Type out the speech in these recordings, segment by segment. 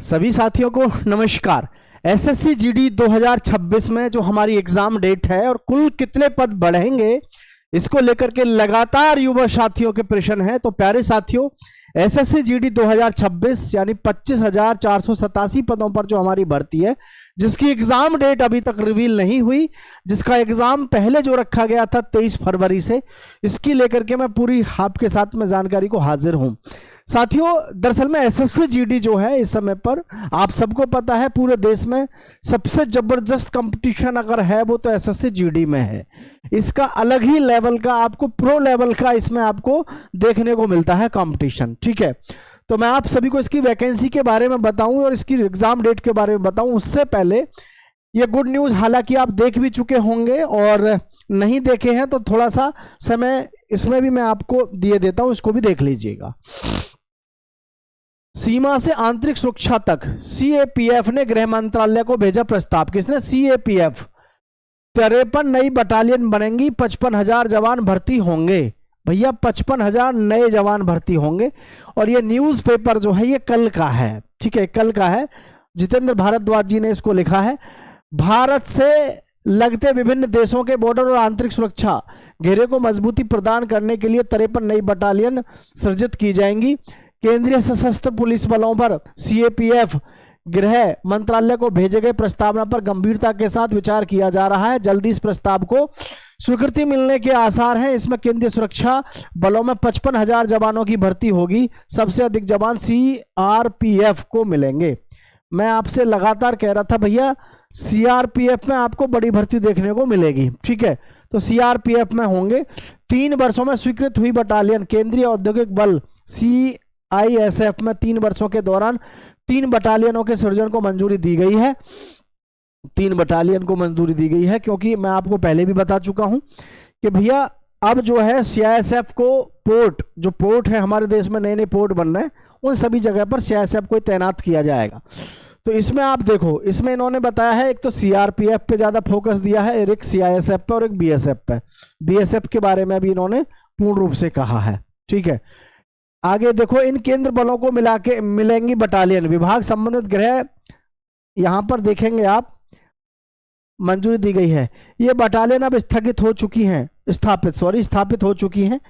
सभी साथियों को नमस्कार। एसएससी जीडी 2026 में जो हमारी एग्जाम डेट है और कुल कितने पद बढ़ेंगे इसको लेकर के लगातार युवा साथियों के प्रश्न है। तो प्यारे साथियों, एसएससी जीडी 2026 यानी 25,487 पदों पर जो हमारी भर्ती है, जिसकी एग्जाम डेट अभी तक रिवील नहीं हुई, जिसका एग्जाम पहले जो रखा गया था 23 फरवरी से, इसकी लेकर के मैं पूरी आपके साथ में जानकारी को हाजिर हूं। साथियों, दरअसल में एसएससी जीडी जो है इस समय पर आप सबको पता है पूरे देश में सबसे जबरदस्त कंपटीशन अगर है वो तो एसएससी जीडी में है। इसका अलग ही लेवल का, आपको प्रो लेवल का इसमें आपको देखने को मिलता है कंपटीशन। ठीक है, तो मैं आप सभी को इसकी वैकेंसी के बारे में बताऊं और इसकी एग्जाम डेट के बारे में बताऊं उससे पहले ये गुड न्यूज, हालांकि आप देख भी चुके होंगे और नहीं देखे हैं तो थोड़ा सा समय इसमें भी मैं आपको दिए देता हूं, इसको भी देख लीजिएगा। सीमा से आंतरिक सुरक्षा तक सीएपीएफ ने गृह मंत्रालय को भेजा प्रस्ताव। किसने? सीएपीएफ। 53 नई बटालियन बनेंगी, 55,000 जवान भर्ती होंगे। भैया 55,000 नए जवान भर्ती होंगे। और ये न्यूज़पेपर जो है ये कल का है, ठीक है, कल का है। जितेंद्र भारद्वाज जी ने इसको लिखा है। भारत से लगते विभिन्न देशों के बॉर्डर और आंतरिक सुरक्षा घेरे को मजबूती प्रदान करने के लिए 53 नई बटालियन सृजित की जाएंगी। केंद्रीय सशस्त्र पुलिस बलों पर सीएपीएफ गृह मंत्रालय को भेजे गए प्रस्तावना पर गंभीरता के साथ विचार किया जा रहा है। जल्दी इस प्रस्ताव को स्वीकृति मिलने के आसार हैं। इसमें केंद्रीय सुरक्षा बलों में 55,000 जवानों की भर्ती होगी। सबसे अधिक जवान सीआरपीएफ को मिलेंगे। मैं आपसे लगातार कह रहा था भैया सीआरपीएफ में आपको बड़ी भर्ती देखने को मिलेगी। ठीक है, तो सीआरपीएफ में होंगे। 3 वर्षों में स्वीकृत हुई बटालियन केंद्रीय औद्योगिक बल सीआईएसएफ में 3 वर्षों के दौरान 3 बटालियनों के सृजन को मंजूरी दी गई है। 3 बटालियन को मंजूरी दी गई है क्योंकि मैं आपको पहले भी बता चुका हूं कि भैया अब जो है सीआईएसएफ को पोर्ट, जो पोर्ट है हमारे देश में नए नए पोर्ट बन रहे हैं, उन सभी जगह पर सीआईएसएफ को तैनात किया जाएगा। तो इसमें आप देखो, इसमें इन्होंने बताया है एक तो सीआरपीएफ पे ज्यादा फोकस दिया है, एक सीआईएसएफ पे और एक बीएसएफ पे। बीएसएफ के बारे में भी इन्होंने पूर्ण रूप से कहा है। ठीक है, आगे देखो, इन केंद्र बलों को मिला के मिलेंगी बटालियन। विभाग संबंधित गृह यहां पर देखेंगे आप, मंजूरी दी गई है। ये बटालियन अब स्थगित हो चुकी हैं, स्थापित हो चुकी हैं।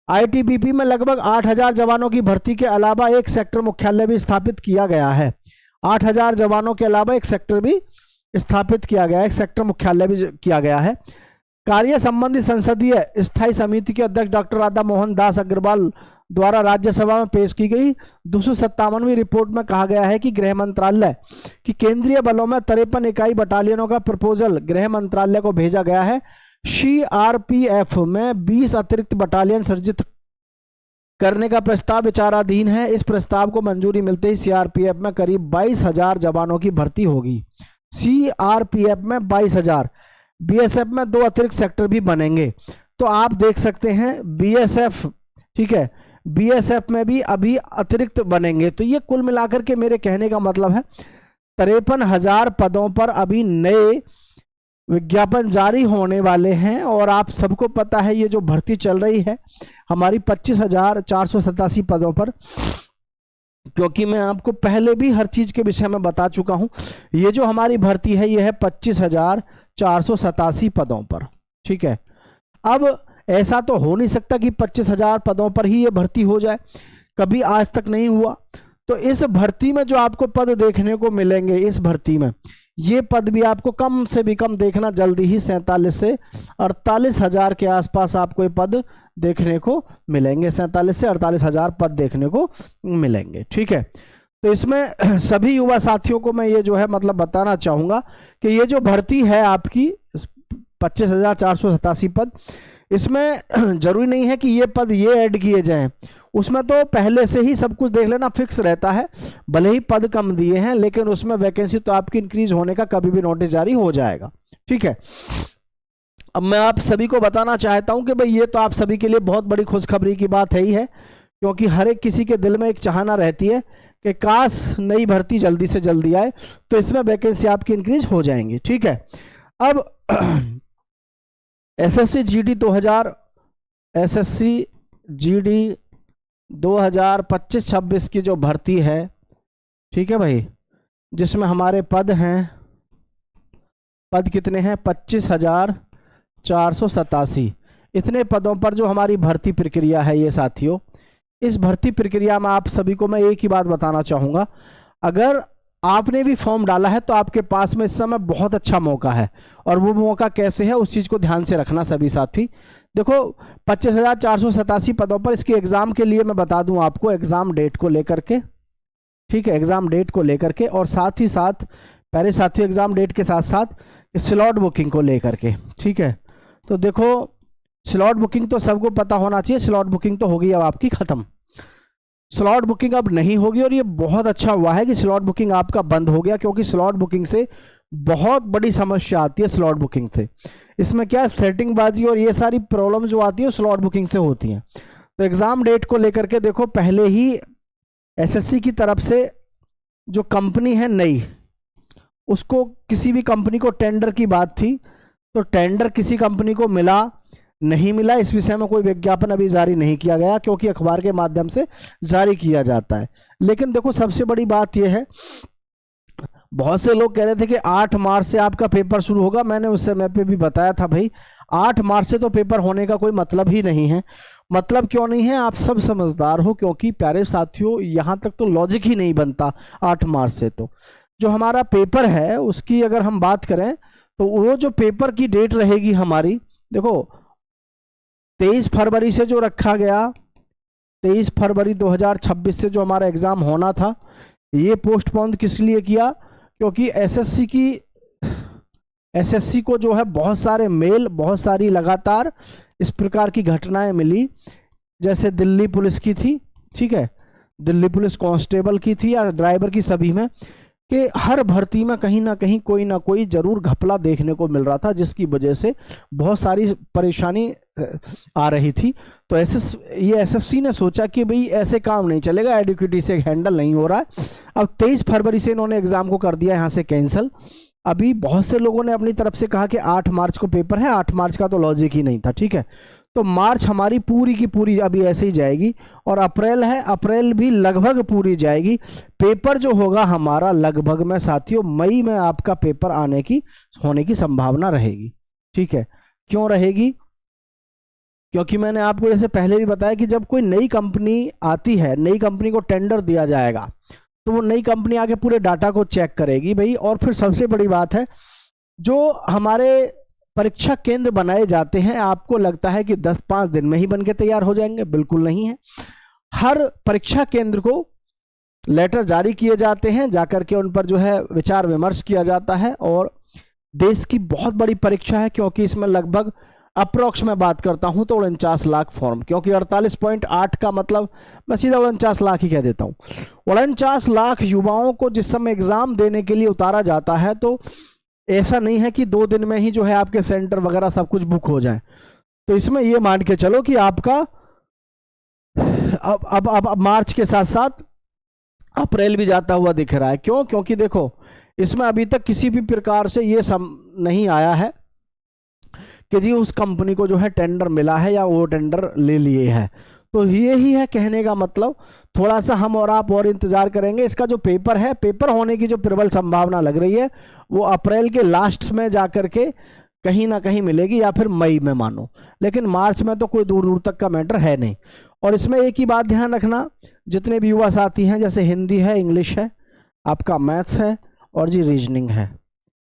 आईटीबीपी में लगभग 8,000 जवानों की भर्ती के अलावा एक सेक्टर मुख्यालय भी स्थापित किया गया है। 8,000 जवानों के अलावा एक सेक्टर भी स्थापित किया गया है, एक सेक्टर मुख्यालय भी किया गया है। कार्य संबंधी संसदीय स्थायी समिति के अध्यक्ष डॉक्टर राधा मोहन दास अग्रवाल द्वारा राज्यसभा में पेश की गई 257वीं रिपोर्ट में कहा गया है कि गृह मंत्रालय की केंद्रीय बलों में 53 इकाई बटालियनों का प्रपोजल गृह मंत्रालय को भेजा गया है। सीआरपीएफ में 20 अतिरिक्त बटालियन सृजित करने का प्रस्ताव विचाराधीन है। इस प्रस्ताव को मंजूरी मिलते ही सीआरपीएफ में करीब 22,000 जवानों की भर्ती होगी। सीआरपीएफ में 22,000। बीएसएफ में 2 अतिरिक्त सेक्टर भी बनेंगे। तो आप देख सकते हैं बीएसएफ, ठीक है, बीएसएफ में भी अभी अतिरिक्त बनेंगे। तो ये कुल मिलाकर के मेरे कहने का मतलब है 53,000 पदों पर अभी नए विज्ञापन जारी होने वाले हैं। और आप सबको पता है ये जो भर्ती चल रही है हमारी 25,487 पदों पर, क्योंकि मैं आपको पहले भी हर चीज के विषय में बता चुका हूं। ये जो हमारी भर्ती है ये है 25,487 पदों पर। ठीक है, अब ऐसा तो हो नहीं सकता कि 25,000 पदों पर ही ये भर्ती हो जाए, कभी आज तक नहीं हुआ। तो इस भर्ती में जो आपको पद देखने को मिलेंगे, इस भर्ती में ये पद भी आपको कम से भी कम देखना जल्दी ही 47 से 48,000 के आसपास आपको ये पद देखने को मिलेंगे। 47 से 48,000 पद देखने को मिलेंगे। ठीक है, तो इसमें सभी युवा साथियों को मैं ये जो है मतलब बताना चाहूंगा कि ये जो भर्ती है आपकी 25,487 पद, इसमें जरूरी नहीं है कि ये पद ये ऐड किए जाएं, उसमें तो पहले से ही सब कुछ देख लेना फिक्स रहता है। भले ही पद कम दिए हैं लेकिन उसमें वैकेंसी तो आपकी इंक्रीज होने का कभी भी नोटिस जारी हो जाएगा। ठीक है, अब मैं आप सभी को बताना चाहता हूं कि भाई ये तो आप सभी के लिए बहुत बड़ी खुशखबरी की बात है ही है, क्योंकि हर एक किसी के दिल में एक चाहना रहती है कि काश नई भर्ती जल्दी से जल्दी आए, तो इसमें वैकेंसी आपकी इंक्रीज हो जाएंगी। ठीक है, अब एसएससी जीडी 2025-26 की जो भर्ती है, ठीक है भाई, जिसमें हमारे पद हैं, पद कितने हैं, 25,487। इतने पदों पर जो हमारी भर्ती प्रक्रिया है ये साथियों, इस भर्ती प्रक्रिया में आप सभी को मैं एक ही बात बताना चाहूँगा, अगर आपने भी फॉर्म डाला है तो आपके पास में इस समय बहुत अच्छा मौका है। और वो मौका कैसे है उस चीज़ को ध्यान से रखना सभी साथी। देखो 25,487 पदों पर इसके एग्ज़ाम के लिए मैं बता दूं आपको, एग्ज़ाम डेट को लेकर के, ठीक है, एग्ज़ाम डेट को लेकर के, और साथ ही साथ पहले साथियों एग्ज़ाम डेट के साथ साथ स्लॉट बुकिंग को लेकर के, ठीक है। तो देखो स्लॉट बुकिंग तो सबको पता होना चाहिए, स्लॉट बुकिंग तो होगी अब आपकी ख़त्म, स्लॉट बुकिंग अब नहीं होगी। और ये बहुत अच्छा हुआ है कि स्लॉट बुकिंग आपका बंद हो गया, क्योंकि स्लॉट बुकिंग से बहुत बड़ी समस्या आती है। स्लॉट बुकिंग से इसमें क्या सेटिंग बाजी और ये सारी प्रॉब्लम जो आती है स्लॉट बुकिंग से होती हैं। तो एग्ज़ाम डेट को लेकर के देखो, पहले ही एसएससी की तरफ से जो कंपनी है नई, उसको किसी भी कंपनी को टेंडर की बात थी, तो टेंडर किसी कंपनी को मिला नहीं मिला इस विषय में कोई विज्ञापन अभी जारी नहीं किया गया, क्योंकि अखबार के माध्यम से जारी किया जाता है। लेकिन देखो सबसे बड़ी बात यह है, बहुत से लोग कह रहे थे कि 8 मार्च से आपका पेपर शुरू होगा। मैंने उस समय पे भी बताया था भाई 8 मार्च से तो पेपर होने का कोई मतलब ही नहीं है। मतलब क्यों नहीं है, आप सब समझदार हो, क्योंकि प्यारे साथियों यहाँ तक तो लॉजिक ही नहीं बनता 8 मार्च से। तो जो हमारा पेपर है उसकी अगर हम बात करें तो वो जो पेपर की डेट रहेगी हमारी, देखो 23 फरवरी से जो रखा गया, 23 फरवरी 2026 से जो हमारा एग्ज़ाम होना था, ये पोस्टपोन किस लिए किया, क्योंकि एसएससी को जो है बहुत सारे मेल, बहुत सारी लगातार इस प्रकार की घटनाएं मिली, जैसे दिल्ली पुलिस की थी, ठीक है, दिल्ली पुलिस कांस्टेबल की थी या ड्राइवर की, सभी में, कि हर भर्ती में कहीं ना कहीं कोई ना कोई जरूर घपला देखने को मिल रहा था, जिसकी वजह से बहुत सारी परेशानी आ रही थी। तो एसएससी ने सोचा कि भाई ऐसे काम नहीं चलेगा, एडिक्विटी से हैंडल नहीं हो रहा है। अब 23 फरवरी से इन्होंने एग्जाम को कर दिया यहाँ से कैंसिल। अभी बहुत से लोगों ने अपनी तरफ से कहा कि 8 मार्च को पेपर है, 8 मार्च का तो लॉजिक ही नहीं था, ठीक है। तो मार्च हमारी पूरी की पूरी अभी ऐसे ही जाएगी, और अप्रैल है, अप्रैल भी लगभग पूरी जाएगी। पेपर जो होगा हमारा लगभग में साथियों मई में आपका पेपर होने की संभावना रहेगी, ठीक है। क्यों रहेगी, क्योंकि मैंने आपको जैसे पहले भी बताया कि जब कोई नई कंपनी आती है, नई कंपनी को टेंडर दिया जाएगा, तो वो नई कंपनी आके पूरे डाटा को चेक करेगी भाई। और फिर सबसे बड़ी बात है, जो हमारे परीक्षा केंद्र बनाए जाते हैं, आपको लगता है कि 10-5 दिन में ही बनके तैयार हो जाएंगे, बिल्कुल नहीं है। हर परीक्षा केंद्र को लेटर जारी किए जाते हैं, जाकर के उन पर जो है विचार विमर्श किया जाता है। और देश की बहुत बड़ी परीक्षा है, क्योंकि इसमें लगभग अप्रोक्स में बात करता हूं तो 49 लाख फॉर्म, क्योंकि 48.8 का मतलब मैं सीधा 49 लाख ही कह देता हूं। 49 लाख युवाओं को जिस समय एग्जाम देने के लिए उतारा जाता है, तो ऐसा नहीं है कि 2 दिन में ही जो है आपके सेंटर वगैरह सब कुछ बुक हो जाए। तो इसमें ये मान के चलो कि आपका अब मार्च के साथ साथ अप्रैल भी जाता हुआ दिख रहा है। क्यों, क्योंकि देखो इसमें अभी तक किसी भी प्रकार से ये नहीं आया है कि जी उस कंपनी को जो है टेंडर मिला है या वो टेंडर ले लिए है। तो ये ही है कहने का मतलब, थोड़ा सा हम और आप और इंतजार करेंगे। इसका जो पेपर है, पेपर होने की जो प्रबल संभावना लग रही है, वो अप्रैल के लास्ट में जाकर के कहीं ना कहीं मिलेगी, या फिर मई में मानो। लेकिन मार्च में तो कोई दूर दूर तक का मैटर है नहीं। और इसमें एक ही बात ध्यान रखना, जितने भी युवा साथी हैं, जैसे हिंदी है, इंग्लिश है, आपका मैथ्स है, और जी रीजनिंग है,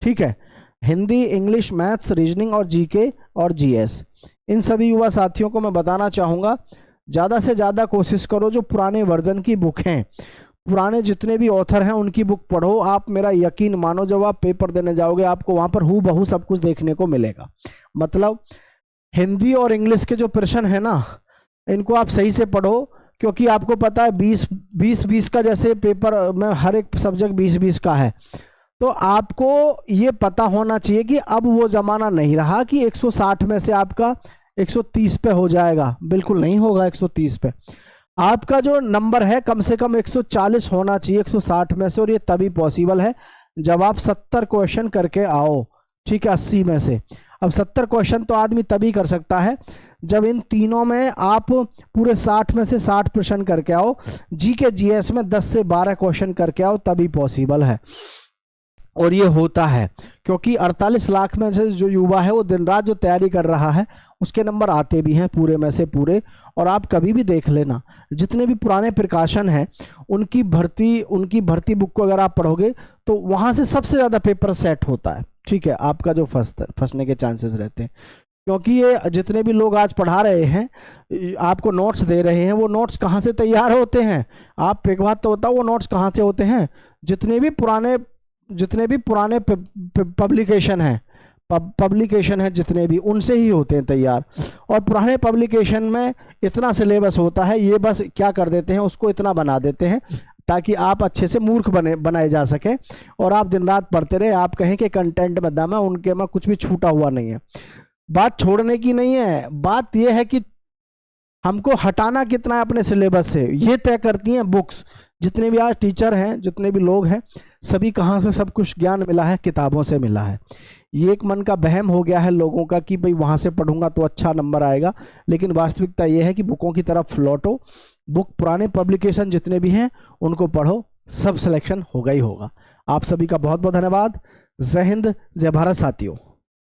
ठीक है, हिंदी, इंग्लिश, मैथ्स, रीजनिंग और जीके और जीएस, इन सभी युवा साथियों को मैं बताना चाहूँगा, ज़्यादा से ज़्यादा कोशिश करो जो पुराने वर्जन की बुक हैं, पुराने जितने भी ऑथर हैं उनकी बुक पढ़ो। आप मेरा यकीन मानो, जब आप पेपर देने जाओगे आपको वहाँ पर हूबहू सब कुछ देखने को मिलेगा। मतलब हिंदी और इंग्लिश के जो प्रश्न है ना, इनको आप सही से पढ़ो, क्योंकि आपको पता है 20-20 का जैसे पेपर में हर एक सब्जेक्ट 20-20 का है। तो आपको ये पता होना चाहिए कि अब वो ज़माना नहीं रहा कि 160 में से आपका 130 पे हो जाएगा, बिल्कुल नहीं होगा 130 पे। आपका जो नंबर है कम से कम 140 होना चाहिए 160 में से, और ये तभी पॉसिबल है जब आप 70 क्वेश्चन करके आओ, ठीक है, 80 में से। अब 70 क्वेश्चन तो आदमी तभी कर सकता है जब इन तीनों में आप पूरे 60 में से 60 प्रश्न करके आओ, जीके जीएस में 10 से 12 क्वेश्चन करके आओ, तभी पॉसिबल है। और ये होता है क्योंकि 48 लाख में से जो युवा है वो दिन रात जो तैयारी कर रहा है उसके नंबर आते भी हैं पूरे में से पूरे। और आप कभी भी देख लेना, जितने भी पुराने प्रिकॉशन हैं उनकी भर्ती बुक को अगर आप पढ़ोगे तो वहाँ से सबसे ज़्यादा पेपर सेट होता है, ठीक है, आपका जो फंसने के चांसेस रहते हैं। क्योंकि ये जितने भी लोग आज पढ़ा रहे हैं, आपको नोट्स दे रहे हैं, वो नोट्स कहाँ से तैयार होते हैं? आप एक बात तो बताओ, वो नोट्स कहाँ से होते हैं? जितने भी पुराने पब्लिकेशन हैं जितने भी, उनसे ही होते हैं तैयार। और पुराने पब्लिकेशन में इतना सिलेबस होता है, ये बस क्या कर देते हैं, उसको इतना बना देते हैं ताकि आप अच्छे से मूर्ख बनाए जा सके और आप दिन रात पढ़ते रहे। आप कहें कि कंटेंट में दम है, उनके में कुछ भी छूटा हुआ नहीं है। बात छोड़ने की नहीं है, बात यह है कि हमको हटाना कितना है अपने सिलेबस से, ये तय करती हैं बुक्स। जितने भी आज टीचर हैं, जितने भी लोग हैं, सभी कहाँ से सब कुछ ज्ञान मिला है? किताबों से मिला है। ये एक मन का वहम हो गया है लोगों का कि भाई वहाँ से पढ़ूंगा तो अच्छा नंबर आएगा, लेकिन वास्तविकता ये है कि बुकों की तरफ लौटो, बुक पुराने पब्लिकेशन जितने भी हैं उनको पढ़ो, सब सिलेक्शन होगा ही होगा। आप सभी का बहुत बहुत धन्यवाद। जय हिंद, जय भारत साथियों।